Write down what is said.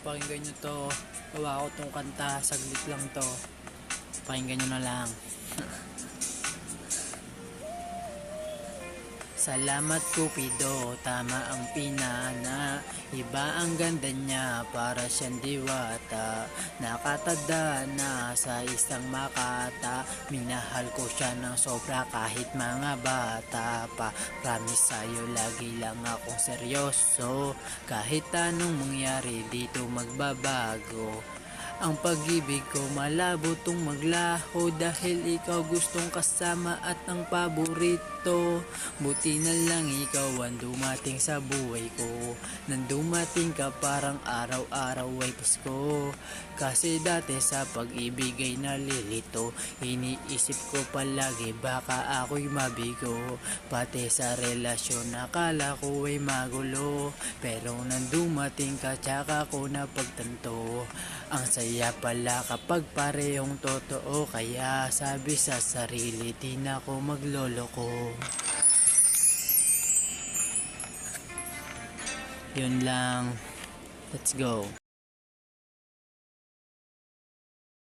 pakinggan nyo to. Gawa ko tong kanta, saglit lang to. Pakinggan nyo na lang. Salamat Cupido, tama ang pinana. Iba ang ganda niya, para siyang diwata. Nakatanda na sa isang makata. Minahal ko siya ng sobra kahit mga bata pa. Promise sa'yo lagi lang akong seryoso. Kahit anong mangyari dito magbabago. Ang pag-ibig ko malabo tong maglaho, dahil ikaw gustong kasama at ang paborito. Buti na lang ikaw ang dumating sa buhay ko. Nang dumating ka parang araw-araw ay Pasko. Kasi dati sa pag-ibig ay nalilito. Iniisip ko palagi baka ako'y mabigo. Pati sa relasyon akala ko ay magulo. Pero nang dumating ka tsaka ko napagtanto. Ang saya pala kapag parehong totoo. Kaya sabi sa sarili di na ako magloloko. Yun lang. Let's go.